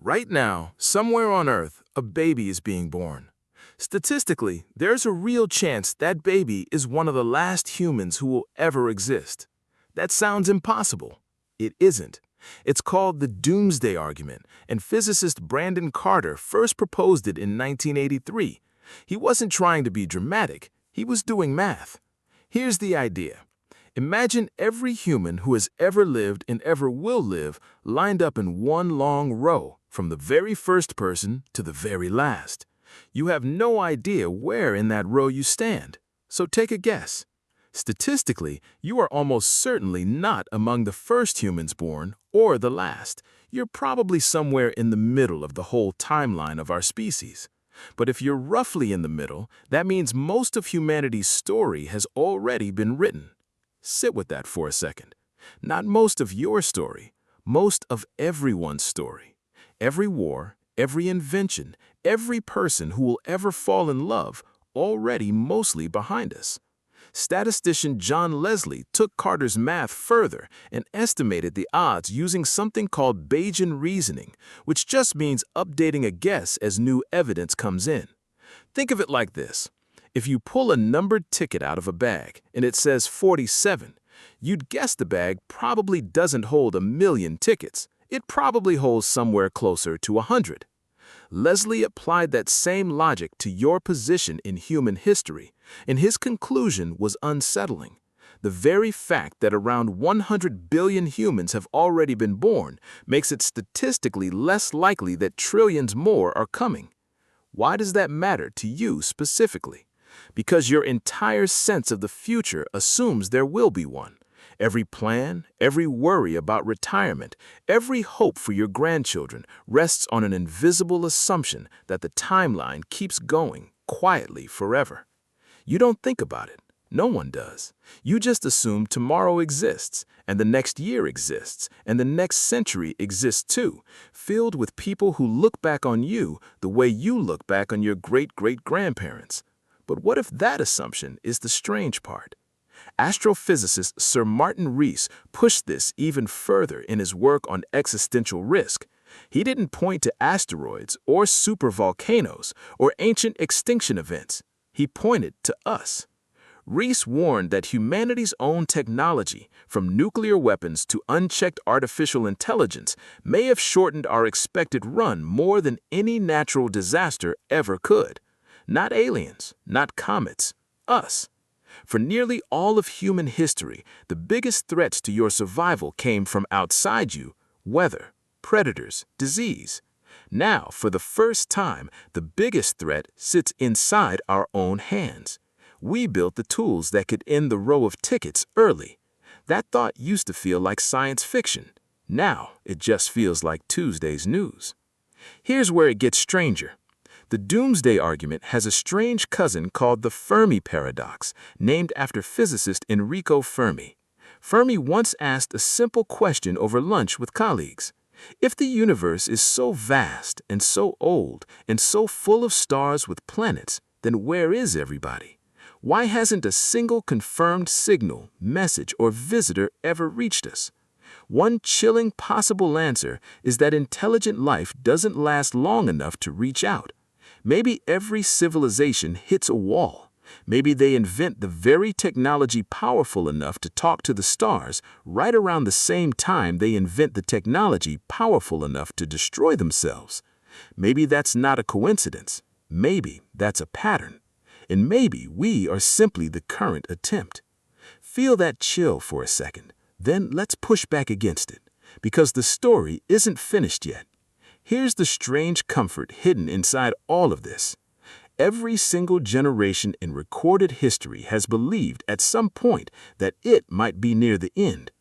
Right now, somewhere on Earth, a baby is being born. Statistically, there's a real chance that baby is one of the last humans who will ever exist. That sounds impossible. It isn't. It's called the Doomsday Argument, and physicist Brandon Carter first proposed it in 1983. He wasn't trying to be dramatic, he was doing math. Here's the idea. Imagine every human who has ever lived and ever will live lined up in one long row, from the very first person to the very last. You have no idea where in that row you stand, so take a guess. Statistically, you are almost certainly not among the first humans born or the last. You're probably somewhere in the middle of the whole timeline of our species. But if you're roughly in the middle, that means most of humanity's story has already been written. Sit with that for a second. Not most of your story, most of everyone's story. Every war, every invention, every person who will ever fall in love, already mostly behind us. Statistician John Leslie took Carter's math further and estimated the odds using something called Bayesian reasoning, which just means updating a guess as new evidence comes in. Think of it like this. If you pull a numbered ticket out of a bag and it says 47, you'd guess the bag probably doesn't hold 1,000,000 tickets. It probably holds somewhere closer to 100. Leslie applied that same logic to your position in human history, and his conclusion was unsettling. The very fact that around 100 billion humans have already been born makes it statistically less likely that trillions more are coming. Why does that matter to you specifically? Because your entire sense of the future assumes there will be one. Every plan, every worry about retirement, every hope for your grandchildren rests on an invisible assumption that the timeline keeps going quietly forever. You don't think about it. No one does. You just assume tomorrow exists, and the next year exists, and the next century exists too, filled with people who look back on you the way you look back on your great-great-grandparents. But what if that assumption is the strange part? Astrophysicist Sir Martin Rees pushed this even further in his work on existential risk. He didn't point to asteroids or supervolcanoes or ancient extinction events. He pointed to us. Rees warned that humanity's own technology, from nuclear weapons to unchecked artificial intelligence, may have shortened our expected run more than any natural disaster ever could. Not aliens, not comets, us. For nearly all of human history, the biggest threats to your survival came from outside you: weather, predators, disease. Now, for the first time, the biggest threat sits inside our own hands. We built the tools that could end the row of tickets early. That thought used to feel like science fiction. Now, it just feels like Tuesday's news. Here's where it gets stranger. The Doomsday Argument has a strange cousin called the Fermi paradox, named after physicist Enrico Fermi. Fermi once asked a simple question over lunch with colleagues. If the universe is so vast and so old and so full of stars with planets, then where is everybody? Why hasn't a single confirmed signal, message, or visitor ever reached us? One chilling possible answer is that intelligent life doesn't last long enough to reach out. Maybe every civilization hits a wall. Maybe they invent the very technology powerful enough to talk to the stars right around the same time they invent the technology powerful enough to destroy themselves. Maybe that's not a coincidence. Maybe that's a pattern. And maybe we are simply the current attempt. Feel that chill for a second. Then let's push back against it, because the story isn't finished yet. Here's the strange comfort hidden inside all of this. Every single generation in recorded history has believed at some point that it might be near the end.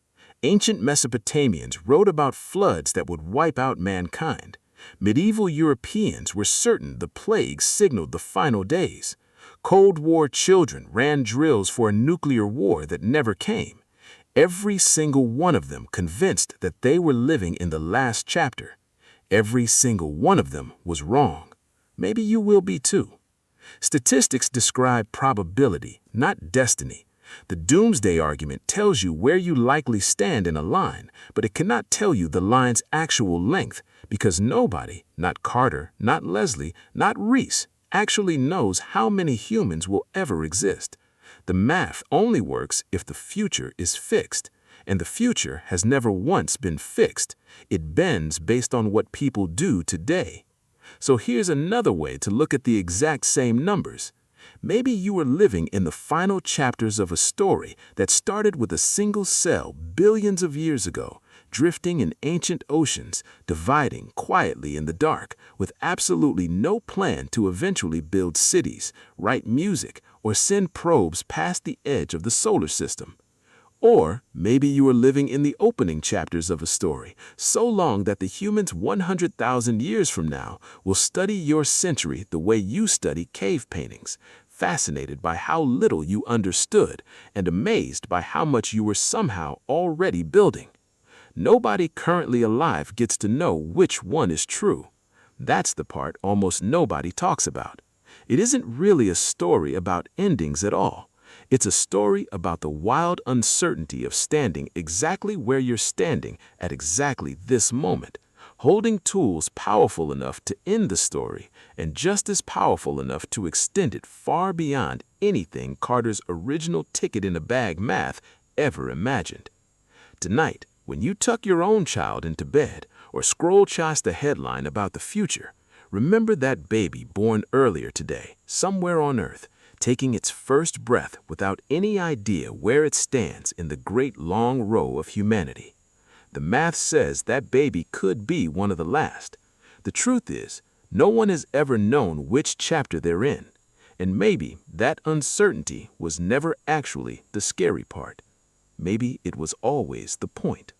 Ancient Mesopotamians wrote about floods that would wipe out mankind. Medieval Europeans were certain the plague signaled the final days. Cold War children ran drills for a nuclear war that never came. Every single one of them convinced that they were living in the last chapter. Every single one of them was wrong. Maybe you will be too. Statistics describe probability, not destiny. The Doomsday Argument tells you where you likely stand in a line, but it cannot tell you the line's actual length Because nobody, not Carter, not Leslie, not Rees, actually knows how many humans will ever exist. The math only works if the future is fixed, and the future has never once been fixed. It bends based on what people do today. So here's another way to look at the exact same numbers. Maybe you are living in the final chapters of a story that started with a single cell billions of years ago, drifting in ancient oceans, dividing quietly in the dark, with absolutely no plan to eventually build cities, write music, or send probes past the edge of the solar system. Or maybe you are living in the opening chapters of a story, so long that the humans 100,000 years from now will study your century the way you study cave paintings, fascinated by how little you understood and amazed by how much you were somehow already building. Nobody currently alive gets to know which one is true. That's the part almost nobody talks about. It isn't really a story about endings at all. It's a story about the wild uncertainty of standing exactly where you're standing at exactly this moment, holding tools powerful enough to end the story and just as powerful enough to extend it far beyond anything Carter's original ticket-in-a-bag math ever imagined. Tonight, when you tuck your own child into bed or scroll past the headline about the future, remember that baby born earlier today, somewhere on Earth, taking its first breath without any idea where it stands in the great long row of humanity. The math says that baby could be one of the last. The truth is, no one has ever known which chapter they're in, and maybe that uncertainty was never actually the scary part. Maybe it was always the point.